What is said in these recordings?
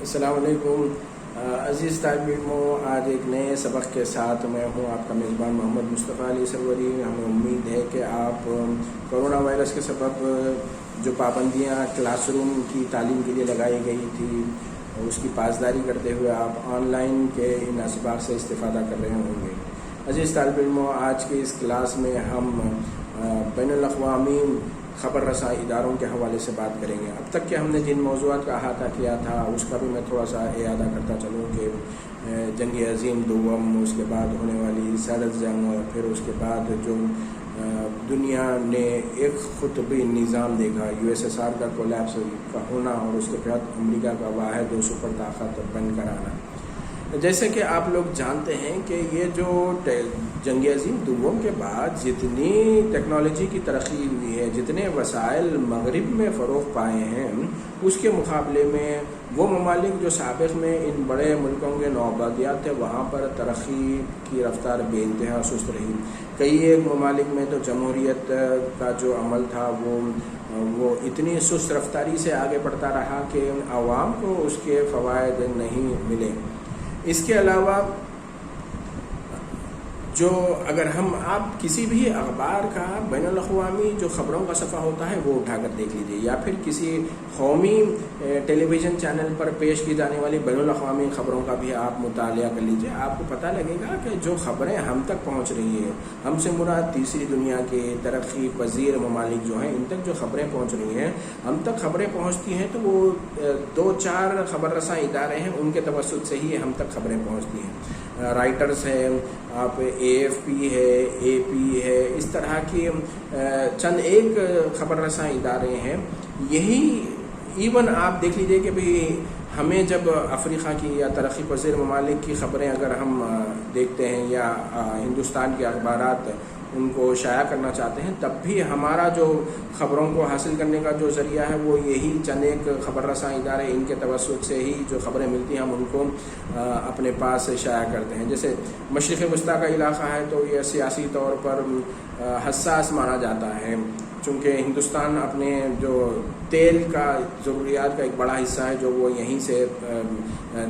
السلام علیکم عزیز طالب علموں، آج ایک نئے سبق کے ساتھ میں ہوں آپ کا میزبان محمد مصطفیٰ علی سروری۔ ہمیں امید ہے کہ آپ کرونا وائرس کے سبب جو پابندیاں کلاس روم کی تعلیم کے لیے لگائی گئی تھی اس کی پاسداری کرتے ہوئے آپ آن لائن کے ان اسباق سے استفادہ کر رہے ہوں گے۔ عزیز طالب علموں، آج کے اس کلاس میں ہم بین الاقوامی خبر رساں اداروں کے حوالے سے بات کریں گے۔ اب تک کہ ہم نے جن موضوعات کا احاطہ کیا تھا اس کا بھی میں تھوڑا سا اعادہ کرتا چلوں کہ جنگ عظیم دوم، اس کے بعد ہونے والی سرد جنگ، اور پھر اس کے بعد جو دنیا نے ایک قطبی نظام دیکھا، USSR کا کولیپس کا ہونا، اور اس کے بعد امریکہ کا واحد و سپر طاقت بن کر آنا۔ جیسے کہ آپ لوگ جانتے ہیں کہ یہ جو جنگ عظیم دوم کے بعد جتنی ٹیکنالوجی کی ترقی ہوئی ہے، جتنے وسائل مغرب میں فروغ پائے ہیں، اس کے مقابلے میں وہ ممالک جو سابق میں ان بڑے ملکوں کے نوآبادیات تھے وہاں پر ترقی کی رفتار بے انتہا سست رہی۔ کئی ایک ممالک میں تو جمہوریت کا جو عمل تھا وہ اتنی سست رفتاری سے آگے بڑھتا رہا کہ عوام کو اس کے فوائد نہیں ملے۔ اس کے علاوہ جو اگر آپ کسی بھی اخبار کا بین الاقوامی جو خبروں کا صفحہ ہوتا ہے وہ اٹھا کر دیکھ لیجیے، یا پھر کسی قومی ٹیلی ویژن چینل پر پیش کی جانے والی بین الاقوامی خبروں کا بھی آپ مطالعہ کر لیجیے۔ آپ کو پتہ لگے گا کہ جو خبریں ہم تک پہنچ رہی ہیں، ہم سے مراد تیسری دنیا کے ترقی پذیر ممالک جو ہیں، ان تک جو خبریں پہنچ رہی ہیں، ہم تک خبریں پہنچتی ہیں تو وہ 2-4 خبر رساں ادارے ہیں، ان کے توسط سے ہی ہم تک خبریں پہنچتی ہیں۔ رائٹرز ہے، آپ AFP ہے، AP ہے، اس طرح کی چند ایک خبر رساں ادارے ہیں۔ یہی ایون آپ دیکھ لیجئے کہ بھی ہمیں جب افریقہ کی یا ترقی پذیر ممالک کی خبریں اگر ہم دیکھتے ہیں یا ہندوستان کے اخبارات ان کو شائع کرنا چاہتے ہیں، تب بھی ہمارا جو خبروں کو حاصل کرنے کا جو ذریعہ ہے وہ یہی چند ایک خبر رساں ادارے، ان کے توسط سے ہی جو خبریں ملتی ہیں ہم ان کو اپنے پاس شائع کرتے ہیں۔ جیسے مشرق وسطیٰ کا علاقہ ہے تو یہ سیاسی طور پر حساس مانا جاتا ہے، چونکہ ہندوستان اپنے جو تیل کا ضروریات کا ایک بڑا حصہ ہے جو وہ یہیں سے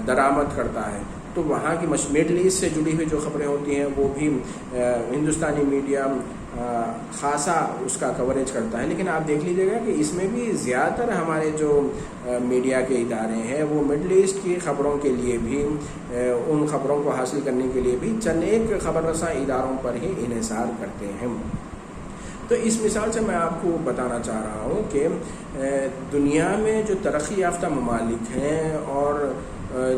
درآمد کرتا ہے، تو وہاں کی مڈل ایسٹ سے جڑی ہوئی جو خبریں ہوتی ہیں وہ بھی ہندوستانی میڈیا خاصا اس کا کوریج کرتا ہے۔ لیکن آپ دیکھ لیجیے گا کہ اس میں بھی زیادہ تر ہمارے جو میڈیا کے ادارے ہیں وہ مڈل ایسٹ کی خبروں کے لیے بھی، ان خبروں کو حاصل کرنے کے لیے بھی چند ایک خبر رساں اداروں پر ہی انحصار کرتے ہیں۔ تو اس مثال سے میں آپ کو بتانا چاہ رہا ہوں کہ دنیا میں جو ترقی یافتہ ممالک ہیں اور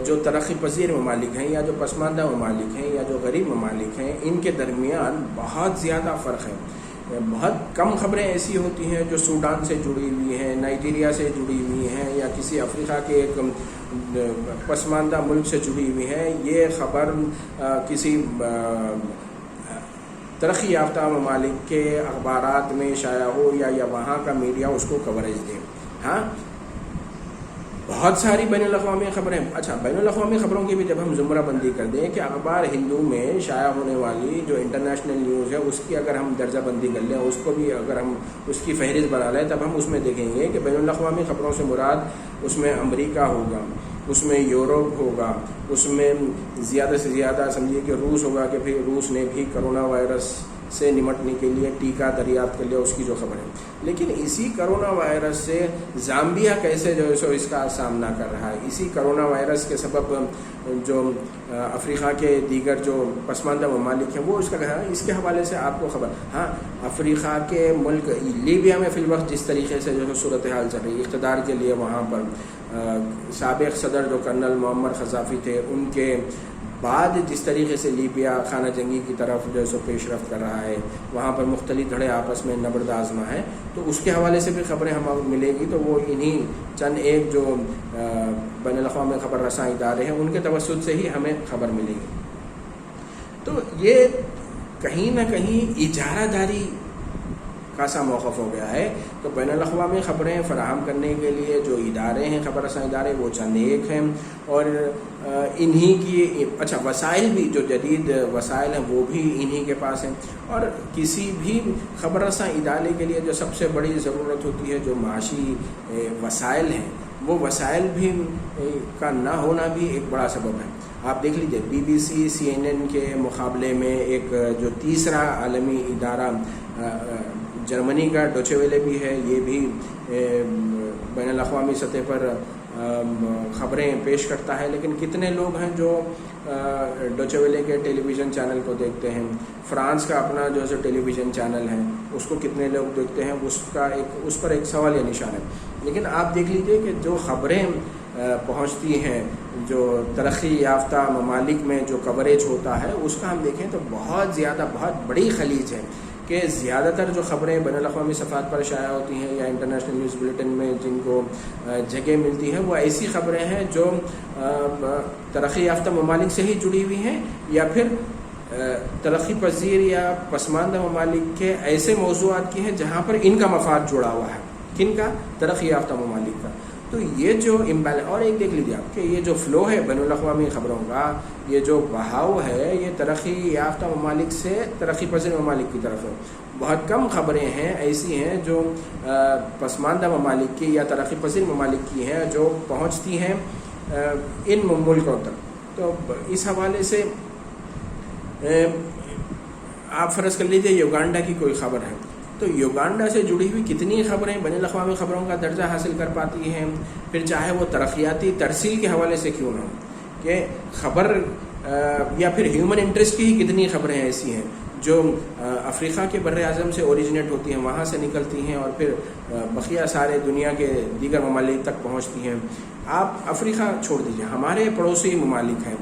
جو ترقی پذیر ممالک ہیں، یا جو پسماندہ ممالک ہیں، یا جو غریب ممالک ہیں، ان کے درمیان بہت زیادہ فرق ہے۔ بہت کم خبریں ایسی ہوتی ہیں جو سوڈان سے جڑی ہوئی ہیں، نائجیریا سے جڑی ہوئی ہیں، یا کسی افریقہ کے ایک پسماندہ ملک سے جڑی ہوئی ہیں۔ یہ خبر کسی ترقی یافتہ ممالک کے اخبارات میں شائع ہو یا وہاں کا میڈیا اس کو کوریج دے۔ ہاں، بہت ساری بین الاقوامی خبریں، اچھا بین الاقوامی خبروں کی بھی جب ہم زمرہ بندی کر دیں کہ اخبار ہندو میں شائع ہونے والی جو انٹرنیشنل نیوز ہے اس کی اگر ہم درجہ بندی کر لیں، اس کو بھی اگر ہم اس کی فہرست بنا لیں، تب ہم اس میں دیکھیں گے کہ بین الاقوامی خبروں سے مراد اس میں امریکہ ہوگا، اس میں یورپ ہوگا، اس میں زیادہ سے زیادہ سمجھیے کہ روس ہوگا کہ پھر روس نے بھی کرونا وائرس سے نمٹنے کے لیے ٹیکہ دریافت کر لیا، اس کی جو خبر ہے۔ لیکن اسی کرونا وائرس سے زامبیا کیسے جو ہے سو اس کا سامنا کر رہا ہے، اسی کرونا وائرس کے سبب جو افریقہ کے دیگر جو پسماندہ ممالک ہیں وہ اس کا کہا ہے، اس کے حوالے سے آپ کو خبر۔ ہاں، افریقہ کے ملک لیبیا میں فی الوقت جس طریقے سے جو ہے صورتحال چل رہی ہے، اقتدار کے لیے وہاں پر سابق صدر جو کرنل معمر قذافی تھے، ان کے بعد جس طریقے سے لیبیا خانہ جنگی کی طرف جو ہے سو پیش رفت کر رہا ہے، وہاں پر مختلف دھڑے آپس میں نبرد آزما ہے، تو اس کے حوالے سے بھی خبریں ہمیں ملے گی۔ تو وہ انہی چند ایک جو بین الاقوامی خبر رساں ادارے ہیں ان کے توسط سے ہی ہمیں خبر ملے گی۔ تو یہ کہیں نہ کہیں اجارہ داری کا سا موقف ہو گیا ہے۔ تو بین الاقوامی خبریں فراہم کرنے کے لیے جو ادارے ہیں، خبر رساں ادارے، وہ چند ایک ہیں، اور انہی کی اچھا وسائل بھی جو جدید وسائل ہیں وہ بھی انہی کے پاس ہیں۔ اور کسی بھی خبر رساں ادارے کے لیے جو سب سے بڑی ضرورت ہوتی ہے جو معاشی وسائل ہیں وہ وسائل بھی کا نہ ہونا بھی ایک بڑا سبب ہے. آپ دیکھ لیجیے BBC CNN کے مقابلے میں ایک جو تیسرا عالمی ادارہ جرمنی کا ڈوچے ویلے بھی ہے، یہ بھی بین الاقوامی سطح پر خبریں پیش کرتا ہے. لیکن کتنے لوگ ہیں جو ڈوچے ویلے کے ٹیلی ویژن چینل کو دیکھتے ہیں؟ فرانس کا اپنا جو ہے ٹیلی ویژن چینل ہے اس کو کتنے لوگ دیکھتے ہیں؟ اس پر ایک سوال یا نشان ہے. لیکن آپ دیکھ لیجیے کہ جو خبریں پہنچتی ہیں جو ترقی یافتہ ممالک میں جو کوریج ہوتا ہے اس کا ہم دیکھیں تو بہت زیادہ بہت بڑی خلیج ہے کہ زیادہ تر جو خبریں بین الاقوامی صفحات پر شائع ہوتی ہیں یا انٹرنیشنل نیوز بلیٹن میں جن کو جگہ ملتی ہے وہ ایسی خبریں ہیں جو ترقی یافتہ ممالک سے ہی جڑی ہوئی ہیں یا پھر ترقی پذیر یا پسماندہ ممالک کے ایسے موضوعات کی ہیں جہاں پر ان کا مفاد جڑا ہوا ہے. کن کا؟ ترقی یافتہ ممالک کا. تو یہ جو امبیلنس، اور ایک دیکھ لیجیے آپ کہ یہ جو فلو ہے بین الاقوامی خبروں کا، یہ جو بہاؤ ہے یہ ترقی یافتہ ممالک سے ترقی پذیر ممالک کی طرف ہے. بہت کم خبریں ہیں ایسی ہیں جو پسماندہ ممالک کی یا ترقی پذیر ممالک کی ہیں جو پہنچتی ہیں ان ملکوں تک. تو اس حوالے سے آپ فرض کر لیجیے یوگانڈا کی کوئی خبر ہے تو یوگانڈا سے جڑی ہوئی کتنی خبریں بین الاقوامی خبروں کا درجہ حاصل کر پاتی ہیں، پھر چاہے وہ ترقیاتی ترسیل کے حوالے سے کیوں نہ ہو. کہ خبر یا پھر ہیومن انٹرسٹ کی ہی کتنی خبریں ایسی ہیں جو افریقہ کے بر اعظم سے اوریجنیٹ ہوتی ہیں، وہاں سے نکلتی ہیں اور پھر بقیہ سارے دنیا کے دیگر ممالک تک پہنچتی ہیں. آپ افریقہ چھوڑ دیجیے، ہمارے پڑوسی ممالک ہیں،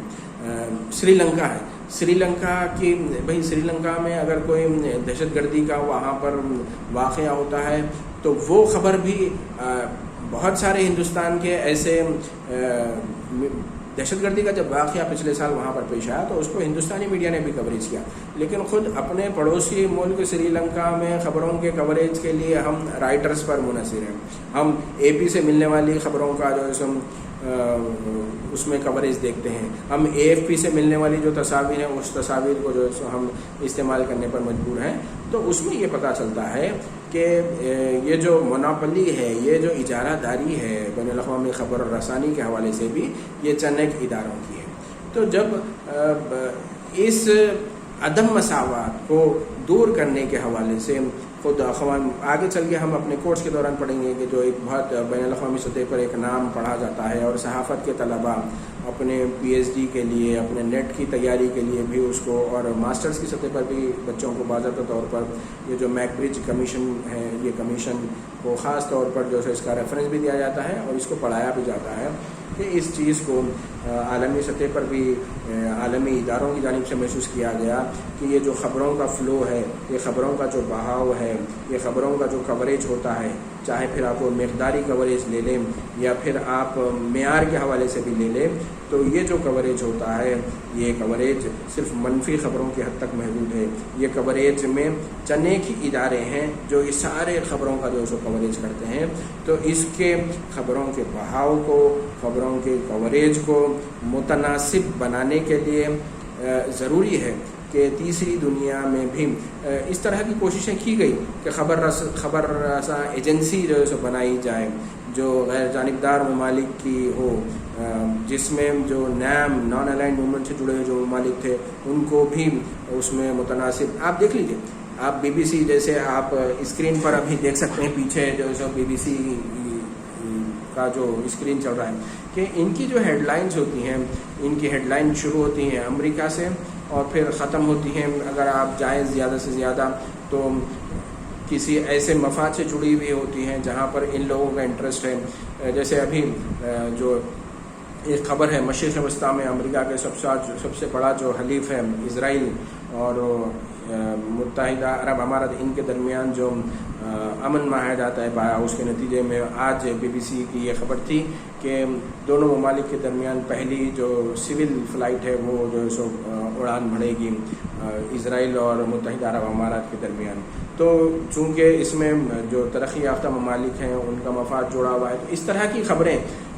سری لنکا ہے. سری لنکا کی بھائی سری لنکا میں اگر کوئی دہشت گردی کا وہاں پر واقعہ ہوتا ہے تو وہ خبر بھی بہت سارے ہندوستان کے ایسے دہشت گردی کا جب واقعہ پچھلے سال وہاں پر پیش آیا تو اس کو ہندوستانی میڈیا نے بھی کوریج کیا. لیکن خود اپنے پڑوسی ملک سری لنکا میں خبروں کے کوریج کے لیے ہم رائٹرز پر منحصر ہیں. ہم AP سے ملنے والی خبروں کا جو ہے اس میں کوریج دیکھتے ہیں. ہم AFP سے ملنے والی جو تصاویر ہیں اس تصاویر کو جو ہم استعمال کرنے پر مجبور ہیں. تو اس میں یہ پتہ چلتا ہے کہ یہ جو مناپلی ہے، یہ جو اجارہ داری ہے بین الاقوامی خبر رسانی کے حوالے سے بھی یہ چند ایک اداروں کی ہے. تو جب اس عدم مساوات کو دور کرنے کے حوالے سے خود آگے چل کے ہم اپنے کورس کے دوران پڑھیں گے کہ جو ایک بہت بین الاقوامی سطح پر ایک نام پڑھا جاتا ہے اور صحافت کے طلباء اپنے PhD کے لیے، اپنے نیٹ کی تیاری کے لیے بھی اس کو، اور ماسٹرز کی سطح پر بھی بچوں کو باضابطہ طور پر یہ جو میک برج کمیشن ہے، یہ کمیشن کو خاص طور پر جو ہے اس کا ریفرنس بھی دیا جاتا ہے اور اس کو پڑھایا بھی جاتا ہے کہ اس چیز کو عالمی سطح پر بھی عالمی اداروں کی جانب سے محسوس کیا گیا کہ یہ جو خبروں کا فلو ہے، یہ خبروں کا جو بہاؤ ہے، یہ خبروں کا جو کوریج ہوتا ہے، چاہے پھر آپ مقداری کوریج لے لیں یا پھر آپ معیار کے حوالے سے بھی لے لیں، تو یہ جو کوریج ہوتا ہے یہ کوریج صرف منفی خبروں کی حد تک محدود ہے. یہ کوریج میں چند ایک ہی ادارے ہیں جو اس سارے خبروں کا جو کوریج کرتے ہیں. تو اس کے خبروں کے بہاؤ کو، خبروں کے کوریج کو متناسب بنانے کے لیے ضروری ہے کہ تیسری دنیا میں بھی اس طرح کی کوششیں کی گئی کہ خبر رساں ایجنسی جو ہے بنائی جائے جو غیر جانبدار ممالک کی ہو، جس میں جو نان الائنڈ موومنٹ سے جڑے ہوئے جو ممالک تھے ان کو بھی اس میں متناسب. آپ دیکھ لیجیے، آپ BBC جیسے آپ اسکرین پر ابھی دیکھ سکتے ہیں پیچھے جو BBC کا جو اسکرین چل رہا ہے کہ ان کی جو ہیڈ لائنز ہوتی ہیں، ان کی ہیڈ لائن شروع ہوتی ہیں امریکہ سے اور پھر ختم ہوتی ہیں، اگر آپ جائیں زیادہ سے زیادہ تو کسی ایسے مفاد سے جڑی ہوئی ہوتی ہیں جہاں پر ان لوگوں کا انٹرسٹ ہے. جیسے ابھی جو ایک خبر ہے مشرق وسطیٰ میں امریکہ کے سب سے بڑا جو حلیف ہے اسرائیل اور متحدہ عرب امارات، ان کے درمیان جو امن معاہدہ طے پایا، اس کے نتیجے میں آج BBC کی یہ خبر تھی کہ دونوں ممالک کے درمیان پہلی جو سول فلائٹ ہے وہ جو سو اڑان بھرے گی اسرائیل اور متحدہ عرب امارات کے درمیان. تو چونکہ اس میں جو ترقی یافتہ ممالک ہیں ان کا مفاد جڑا ہوا ہے، تو اس طرح کی خبریں،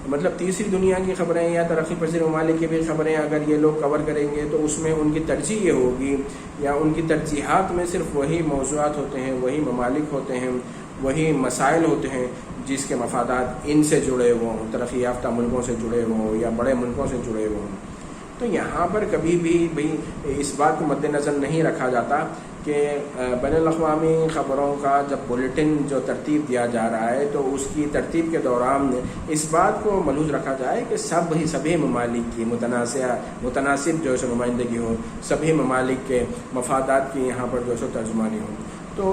مطلب تیسری دنیا کی خبریں یا ترقی پذیر ممالک کی بھی خبریں اگر یہ لوگ کور کریں گے تو اس میں ان کی ترجیح یہ ہوگی یا ان کی ترجیحات میں صرف وہی موضوعات ہوتے ہیں، وہی ممالک ہوتے ہیں، وہی مسائل ہوتے ہیں جس کے مفادات ان سے جڑے ہوں، ترقی یافتہ ملکوں سے جڑے ہوں یا بڑے ملکوں سے جڑے ہوں، تو یہاں پر کبھی بھی اس بات کو مد نظر نہیں رکھا جاتا کہ بین الاقوامی خبروں کا جب بلیٹن جو ترتیب دیا جا رہا ہے تو اس کی ترتیب کے دوران اس بات کو ملحوظ رکھا جائے کہ سبھی ممالک کی متناسب جو ہے نمائندگی ہو، سبھی ممالک کے مفادات کی یہاں پر جو ہے ترجمانی ہو۔ تو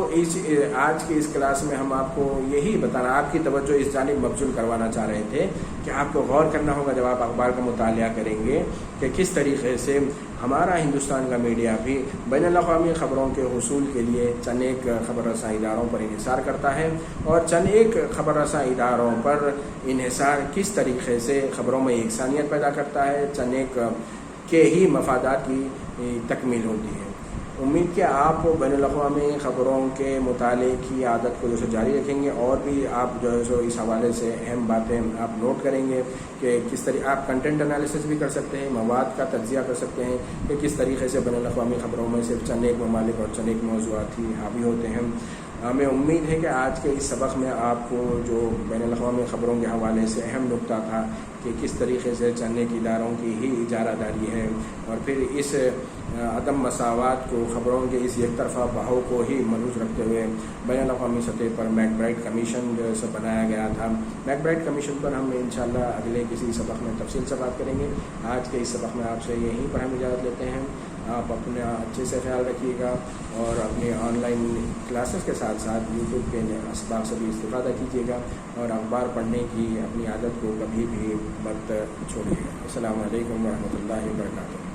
آج کی اس کلاس میں ہم آپ کو یہی بتانا، آپ کی توجہ اس جانب مبذول کروانا چاہ رہے تھے کہ آپ کو غور کرنا ہوگا جب آپ اخبار کا مطالعہ کریں گے کہ کس طریقے سے ہمارا ہندوستان کا میڈیا بھی بین الاقوامی خبروں کے حصول کے لیے چند ایک خبر رساں اداروں پر انحصار کرتا ہے، اور چند ایک خبر رساں اداروں پر انحصار کس طریقے سے خبروں میں یکسانیت پیدا کرتا ہے، چند ایک کے ہی مفادات کی تکمیل ہوتی ہے۔ امید کہ آپ بین الاقوامی خبروں کے مطالعے کی عادت کو جو جاری رکھیں گے، اور بھی آپ جو ہے سو اس حوالے سے اہم باتیں آپ نوٹ کریں گے کہ کس طریقے آپ کنٹینٹ انالیسس بھی کر سکتے ہیں، مواد کا تجزیہ کر سکتے ہیں کہ کس طریقے سے بین الاقوامی خبروں میں صرف چند ایک ممالک اور چند ایک موضوعات ہی حاوی ہوتے ہیں۔ ہمیں امید ہے کہ آج کے اس سبق میں آپ کو جو بین الاقوامی خبروں کے حوالے سے اہم نقطہ تھا کہ کس طریقے سے چند ایک اداروں کی ہی اجارہ داری ہے، اور پھر اس عدم مساوات کو، خبروں کے اس یک طرفہ بہاؤ کو ہی ملحوظ رکھتے ہوئے بین الاقوامی سطح پر میک برائٹ کمیشن جو ہے بنایا گیا تھا۔ میک برائٹ کمیشن پر ہم انشاءاللہ اگلے کسی سبق میں تفصیل سے بات کریں گے۔ آج کے اس سبق میں آپ سے یہیں پر ہم اجازت لیتے ہیں۔ آپ اپنا اچھے سے خیال رکھیے گا، اور اپنی آن لائن کلاسز کے ساتھ ساتھ یوٹیوب کے اسباق سے بھی استفادہ کیجیے گا، اور اخبار پڑھنے کی اپنی عادت کو کبھی بھی مت چھوڑیے گا۔ السلام علیکم ورحمۃ اللہ وبرکاتہ۔